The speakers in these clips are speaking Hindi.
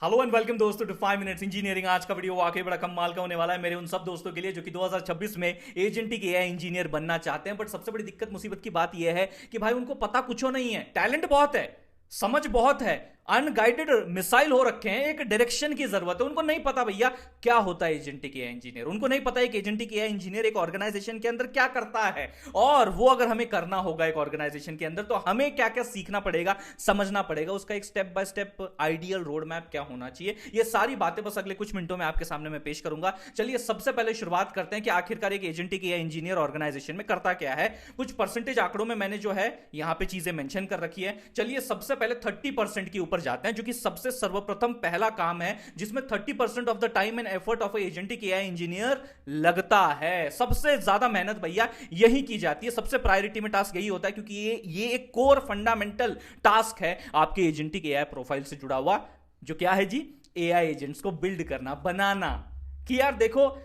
हेलो एंड वेलकम दोस्तों टू 5 मिनट्स इंजीनियरिंग। आज का वीडियो वाकई बड़ा कमाल का होने वाला है मेरे उन सब दोस्तों के लिए जो कि 2026 में एजेंटिक एआई इंजीनियर बनना चाहते हैं। बट सबसे बड़ी दिक्कत मुसीबत की बात यह है कि भाई उनको पता कुछ नहीं है, टैलेंट बहुत है, समझ बहुत है, अनगाइडेड मिसाइल हो रखे हैं, एक डायरेक्शन की जरूरत है। उनको नहीं पता भैया क्या होता है एजेंटिक एआई इंजीनियर, उनको नहीं पता है कि एजेंटिक एआई इंजीनियर एक ऑर्गेनाइजेशन के अंदर क्या करता है, और वो अगर हमें करना होगा एक ऑर्गेनाइजेशन के अंदर तो हमें क्या क्या सीखना पड़ेगा, समझना पड़ेगा, उसका एक step by step ideal road map क्या होना चाहिए। ये सारी बातें बस अगले कुछ मिनटों में आपके सामने मैं पेश करूंगा। चलिए सबसे पहले शुरुआत करते हैं कि आखिरकार एक एजेंटिक एआई इंजीनियर ऑर्गेनाइजेशन में करता क्या है। कुछ परसेंटेज आंकड़ों में मैंने जो है यहां पे चीजें मेंशन कर रखी है। चलिए सबसे पहले 30% के ऊपर जाते हैं, जो कि सबसे सर्वप्रथम पहला काम है जिसमें 30% of the time and effort of agentic AI engineer लगता है। सबसे ज्यादा मेहनत भैया यही की जाती है, सबसे प्रायोरिटी में टास्क यही होता है, क्योंकि ये एक कोर फंडामेंटल टास्क है आपके एजेंटिक एआई प्रोफाइल से जुड़ा हुआ, जो क्या है जी, एआई एजेंट्स को बिल्ड करना, बनाना। कि यार देखो,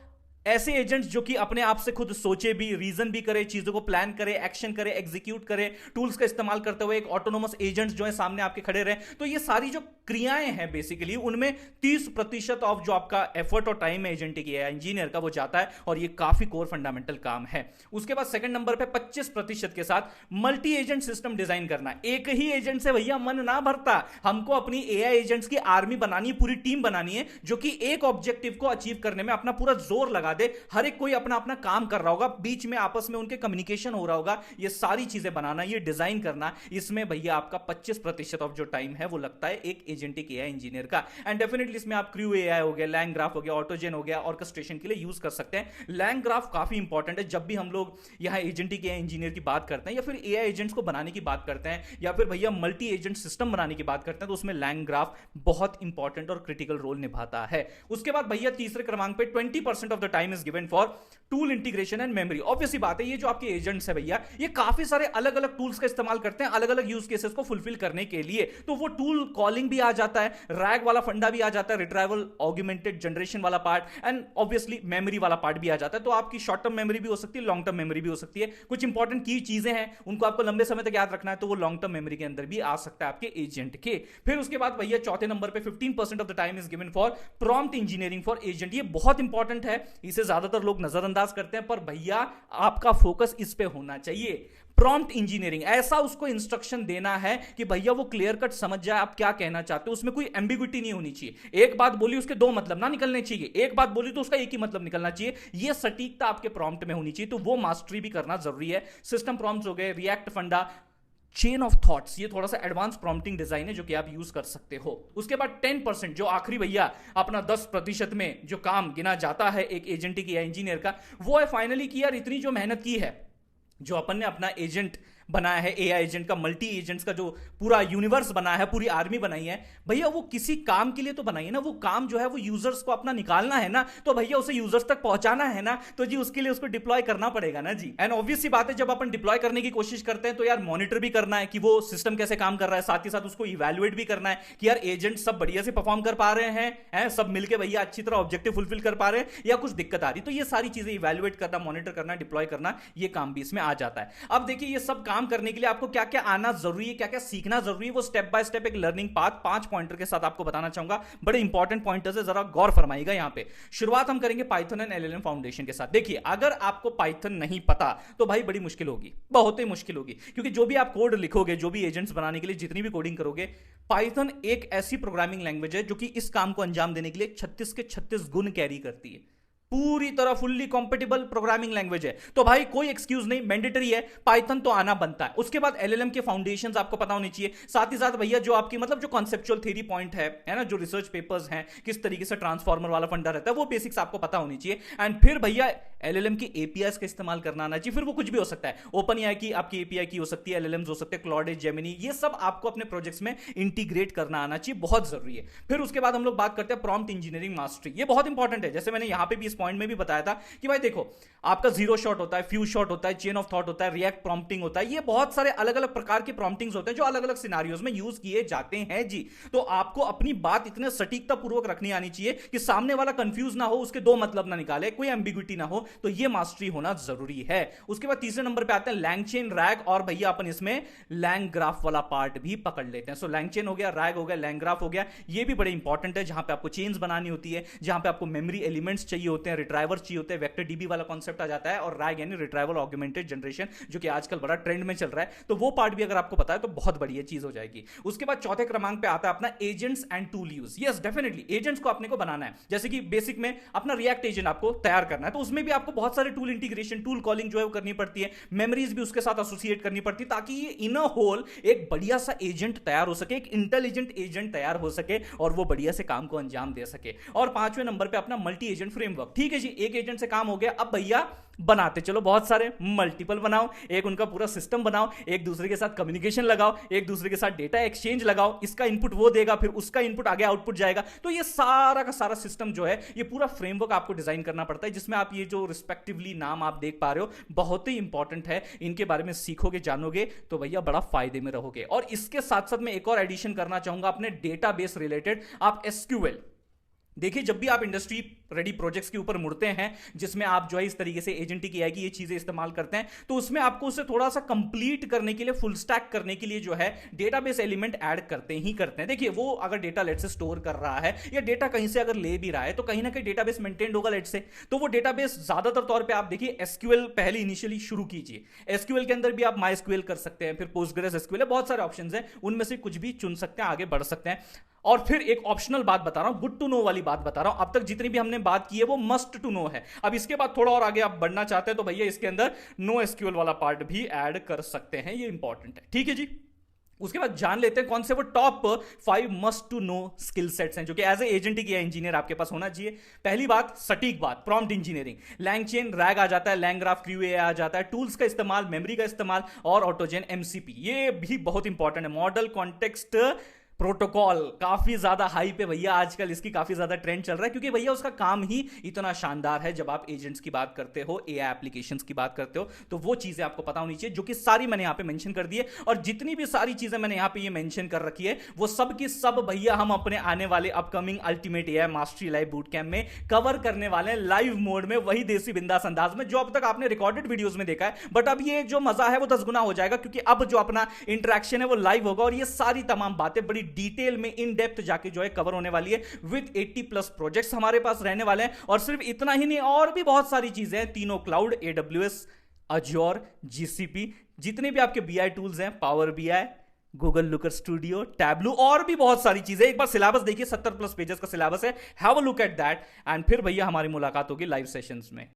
ऐसे एजेंट्स जो कि अपने आप से खुद सोचे भी, रीजन भी करे, चीजों को प्लान करे, एक्शन करे, एग्जीक्यूट करे, टूल्स का इस्तेमाल करते हुए एक ऑटोनोमस एजेंट्स जो है सामने आपके खड़े रहे। तो ये सारी जो क्रियाएं हैं बेसिकली उनमें 30% ऑफ जो आपका एफर्ट और टाइम है एजेंटिक एआई इंजीनियर का वो जाता है, और ये काफी कोर फंडामेंटल काम है। उसके बाद सेकंड नंबर पे 25% के साथ मल्टी एजेंट सिस्टम डिजाइन करना। एक ही एजेंट से भैया मन ना भरता, हमको अपनी एआई एजेंट्स की आर्मी बनानी है, पूरी टीम बनानी है जो कि एक ऑब्जेक्टिव को अचीव करने में अपना पूरा जोर लगा दे। हर एक कोई अपना अपना काम कर रहा होगा, बीच में आपस में उनके कम्युनिकेशन हो रहा होगा, ये सारी चीजें बनाना, ये डिजाइन करना, इसमें भैया आपका 25% ऑफ जो टाइम है वो लगता है एक एजेंटिक एआई इंजीनियर का। एंड डेफिनेटली इसमें आप क्रू एआई हो गया, लैंग ग्राफ हो गया, ऑटोजन हो गया, ऑर्केस्ट्रेशन के लिए यूज कर सकते हैं। लैंग ग्राफ काफी इंपॉर्टेंट है जब भी हम लोग यहां एजेंटिक एआई इंजीनियर की बात करते हैं, या फिर एआई एजेंट्स को बनाने की बात करते हैं, या फिर भैया मल्टी एजेंट सिस्टम बनाने की बात करते हैं, तो उसमें लैंग ग्राफ बहुत इंपॉर्टेंट और क्रिटिकल रोल निभाता है। उसके बाद भैया तीसरे क्रमांक पे 20% of the time is given for tool integration and memory. Obviously बात है, ये जो आपके एजेंट्स है भैया, ये काफी सारे अलग अलग टूल्स का इस्तेमाल करते हैं अलग अलग यूज केसेस को फुलफिल करने के लिए। तो वो टूल कॉलिंग भी आ जाता है, रैग वाला फंडा भी आ जाता है, रिट्राइवल ऑगमेंटेड जनरेशन वाला पार्ट, एंड ऑब्वियसली मेमोरी वाला पार्ट भी आ जाता है। तो आपकी शॉर्ट टर्म मेमोरी भी हो सकती है, लॉन्ग टर्म मेमोरी भी हो सकती है। कुछ इंपॉर्टेंट की चीजें हैं उनको आपको लंबे समय तक याद रखना है, तो वो लॉन्ग टर्म मेमोरी के अंदर भी आ सकता है आपके एजेंट के। फिर उसके बाद भैया चौथे नंबर पे 15% of the time is given for prompt engineering for agent. ये बहुत इंपॉर्टेंट है, इसे ज्यादातर लोग नजरअंदाज करते हैं, पर भैया आपका फोकस इस पे होना चाहिए। प्रॉम्प्ट इंजीनियरिंग, ऐसा उसको इंस्ट्रक्शन देना है कि भैया वो क्लियर कट समझ जाए आप क्या कहना चाहते हो, उसमें कोई एम्बिग्विटी नहीं होनी चाहिए। एक बात बोली उसके दो मतलब ना निकलने चाहिए, एक बात बोली तो उसका एक ही मतलब निकलना चाहिए। ये सटीकता आपके प्रॉम्प्ट में होनी चाहिए, तो वो मास्टरी भी करना जरूरी है। सिस्टम प्रॉम्प्ट्स हो गए, रिएक्ट फंडा, चेन ऑफ थॉट्स, ये थोड़ा सा एडवांस प्रॉम्प्टिंग डिजाइन है जो कि आप यूज कर सकते हो। उसके बाद 10% जो आखिरी भैया अपना 10% में जो काम गिना जाता है एक एजेंटिक एआई इंजीनियर का, वो है फाइनली कि यार इतनी जो मेहनत की है, जो अपन ने अपना एजेंट बनाया है, एआई एजेंट का, मल्टी एजेंट्स का जो पूरा यूनिवर्स बनाया है, पूरी आर्मी बनाई है भैया, वो किसी काम के लिए तो बनाई है ना। वो काम जो है वो यूजर्स को अपना निकालना है ना, तो भैया उसे यूजर्स तक पहुंचाना है ना, तो जी उसके लिए उसको डिप्लॉय करना पड़ेगा ना जी। एंड ऑब्वियस सी बात है, जब अपन डिप्लॉय करने की कोशिश करते हैं तो यार मॉनिटर भी करना है कि वो सिस्टम कैसे काम कर रहा है, साथ ही साथ उसको इवैल्यूएट भी करना है कि यार एजेंट सब बढ़िया से परफॉर्म कर पा रहे हैं, सब मिलकर भैया अच्छी तरह ऑब्जेक्टिव फुलफिल कर पा रहे हैं, या कुछ दिक्कत आ रही। तो ये सारी चीजें इवैल्यूएट करना, मॉनिटर करना, डिप्लॉय करना, ये काम भी इसमें आ जाता है। अब देखिए ये सब काम करने के लिए आपको क्या क्या आना जरूरी है, क्या क्या सीखना जरूरी है, वो स्टेप बाय स्टेप एक लर्निंग पाथ 5 पॉइंटर के साथ आपको बताना चाहूंगा। बड़े इंपॉर्टेंट पॉइंटर्स है, जरा गौर फरमाइएगा। यहां पे शुरुआत हम करेंगे पाइथन एंड एलएलएम फाउंडेशन के साथ। देखिए अगर आपको पाइथन नहीं पता तो भाई बड़ी मुश्किल होगी, बहुत ही मुश्किल होगी, क्योंकि जो भी आप कोड लिखोगे, जो भी एजेंट्स बनाने के लिए जितनी भी कोडिंग करोगे, पाइथन एक ऐसी प्रोग्रामिंग लैंग्वेज है जो कि इस काम को अंजाम देने के लिए 36 के 36 गुण कैरी करती है। पूरी तरह फुल्ली कॉम्पेटिबल प्रोग्रामिंग लैंग्वेज है, तो भाई कोई एक्सक्यूज नहीं, मैंडेटरी है, पाइथन तो आना बनता है। उसके बाद एलएलएम के फाउंडेशंस आपको पता होनी चाहिए, साथ ही साथ भैया जो आपकी मतलब जो कॉन्सेप्चुअल थ्योरी पॉइंट है ना, जो रिसर्च पेपर्स हैं, किस तरीके से ट्रांसफॉर्मर वाला फंडा रहता है, वो बेसिक्स आपको पता होनी चाहिए। एंड फिर भैया एलएलएम की एपीआईज का इस्तेमाल करना आना चाहिए। फिर वो कुछ भी हो सकता है, ओपन एआई की आपकी एपीआई की हो सकती है, एलएलएम्स हो सकते हैं, क्लाउड, जेमिनी, ये सब आपको अपने प्रोजेक्ट्स में इंटीग्रेट करना आना चाहिए, बहुत जरूरी है। फिर उसके बाद हम लोग बात करते हैं प्रॉम्प्ट इंजीनियरिंग मास्टरी। ये बहुत इंपॉर्टेंट है, जैसे मैंने यहां पे भी इस पॉइंट में भी बताया था कि भाई देखो आपका जीरो शॉट होता है, फ्यू शॉट होता है, चेन ऑफ थॉट होता है, रिएक्ट प्रॉम्प्टिंग होता है, ये बहुत सारे अलग अलग प्रकार के प्रॉम्प्टिंग्स होते हैं जो अलग अलग सिनारियोज में यूज किए जाते हैं जी। तो आपको अपनी बात इतने सटीकता पूर्वक रखनी आनी चाहिए कि सामने वाला कंफ्यूज ना हो, उसके दो मतलब ना निकाले, कोई एम्बिग्विटी ना हो, तो ये मास्टरी होना जरूरी है। उसके बाद तीसरे नंबर पे आते हैं लैंगचेन, रैग, और भैया अपन इसमें लैंग ग्राफ वाला पार्ट भी पकड़ लेते हैं। सो लैंगचेन हो गया, रैग हो गया, लैंग ग्राफ हो गया, ये भी बड़े इंपॉर्टेंट है, जहां पे आपको चेन्स बनानी होती है, जहां पे आपको मेमोरी एलिमेंट्स चाहिए होते हैं, रिट्राइवर चाहिए होते हैं, वेक्टर डीबी वाला कॉन्सेप्ट आ जाता है, और रैग यानी रिट्राइवल ऑगमेंटेड जनरेशन, जो कि आजकल बड़ा ट्रेंड में चल रहा है। तो वो पार्ट भी अगर आपको पता है तो बहुत बढ़िया चीज हो जाएगी। उसके बाद चौथे क्रमांक पे आता है अपना agents and tool use. Yes definitely agents को अपने को बनाना है, जैसे कि बेसिक में अपना रिएक्ट एजेंट आपको तैयार करना है, तो उसमें भी आपको बहुत सारे टूल इंटीग्रेशन, टूल कॉलिंग जो है वो करनी पड़ती है, मेमोरीज भी उसके साथ एसोसिएट करनी पड़ती है, ताकि ये इन अ होल एक बढ़िया सा एजेंट तैयार हो सके, एक इंटेलिजेंट एजेंट तैयार हो सके और वो बढ़िया से काम को अंजाम दे सके। और पांचवें नंबर पे अपना मल्टी एजेंट फ्रेमवर्क। ठीक है जी, एक एजेंट से काम हो गया, अब भैया बनाते चलो बहुत सारे, मल्टीपल बनाओ, एक उनका पूरा सिस्टम बनाओ, एक दूसरे के साथ कम्युनिकेशन लगाओ, एक दूसरे के साथ डेटा एक्सचेंज लगाओ, इसका इनपुट वो देगा, फिर उसका इनपुट आगे आउटपुट जाएगा। तो ये सारा का सारा सिस्टम जो है, ये पूरा फ्रेमवर्क आपको डिजाइन करना पड़ता है, जिसमें आप ये जो रिस्पेक्टिवली नाम आप देख पा रहे हो बहुत ही इंपॉर्टेंट है। इनके बारे में सीखोगे, जानोगे तो भैया बड़ा फायदे में रहोगे। और इसके साथ साथ मैं एक और एडिशन करना चाहूंगा अपने डेटाबेस रिलेटेड, आप एसक्यूएल देखिए, जब भी आप इंडस्ट्री रेडी प्रोजेक्ट्स के ऊपर मुड़ते हैं, जिसमें आप जो है इस तरीके से एजेंटी की आएगी ये चीजें इस्तेमाल करते हैं, तो उसमें आपको उसे थोड़ा सा कंप्लीट करने के लिए, फुल स्टैक करने के लिए जो है डेटाबेस एलिमेंट ऐड करते ही करते हैं। देखिए, वो अगर डेटा लेट से स्टोर कर रहा है या डेटा कहीं से अगर ले भी रहा है, तो कहीं ना कहीं डेटाबेस मेंटेन्ड होगा लेट से, तो वो डेटाबेस ज्यादातर तौर पे आप देखिए एसक्यूएल पहले इनिशियली शुरू कीजिए। एसक्यूएल के अंदर भी आप माई एसक्यूएल कर सकते हैं, फिर पोस्टग्रेस एसक्यूएल है, बहुत सारे ऑप्शंस हैं, उनमें से कुछ भी चुन सकते हैं, आगे बढ़ सकते हैं। और फिर एक ऑप्शनल बात बता रहा हूं, गुड टू नो वाली बात बता रहा हूं। अब तक जितनी भी हमने बात की है वो मस्ट टू नो है। अब इसके बाद थोड़ा और आगे आप बढ़ना चाहते हैं तो भैया इसके अंदर नो एसक्यूएल वाला पार्ट भी ऐड कर सकते हैं, ये इंपॉर्टेंट है। ठीक है जी, उसके बाद जान लेते हैं कौन से वो top 5 must to know skill sets हैं जो कि as a agentic engineer आपके पास होना चाहिए। पहली बात, सटीक बात, प्रॉम्प्ट इंजीनियरिंग, लैंगचेन, रैग आ जाता है, लैंग ग्राफ, क्यूए आ जाता है, टूल्स का इस्तेमाल, मेमोरी का इस्तेमाल और ऑटोजेन एमसीपी, ये भी बहुत इंपॉर्टेंट है। मॉडल कॉन्टेक्स्ट प्रोटोकॉल काफी ज्यादा हाई पे भैया, आजकल इसकी काफी ज्यादा ट्रेंड चल रहा है, क्योंकि भैया उसका काम ही इतना शानदार है। जब आप एजेंट्स की बात करते हो, एआई एप्लीकेशंस की बात करते हो, तो वो चीजें आपको पता होनी चाहिए, जो कि सारी मैंने यहां पे मेंशन कर दी है। और जितनी भी सारी चीजें मैंने यहां पे ये मेंशन कर रखी है, वो सब की सब भैया हम अपने आने वाले upcoming ultimate AI mastery live boot camp में कवर करने वाले हैं, लाइव मोड में, वही देसी बिंदास अंदाज में जो अब तक आपने रिकॉर्डेड वीडियोस में देखा है। बट अब ये जो मजा है वो 10 गुना हो जाएगा, क्योंकि अब जो अपना इंटरेक्शन है वो लाइव होगा, और ये सारी तमाम बातें बड़ी डिटेल में इन डेप्थ जाके जो है कवर होने वाली है। विद 80+ प्रोजेक्ट्स हमारे पास रहने वाले हैं, और सिर्फ इतना ही नहीं, और भी बहुत सारी चीजें हैं, तीनों क्लाउड, AWS, अज्योर, GCP, जितने भी आपके BI टूल्स हैं, power BI, Google looker studio, tableau, और भी बहुत सारी चीजें। एक बार सिलेबस देखिए, 70+ पेजेस का सिलेबस है, have a look at that, and फिर भैया हमारी मुलाकात होगी लाइव सेशंस में।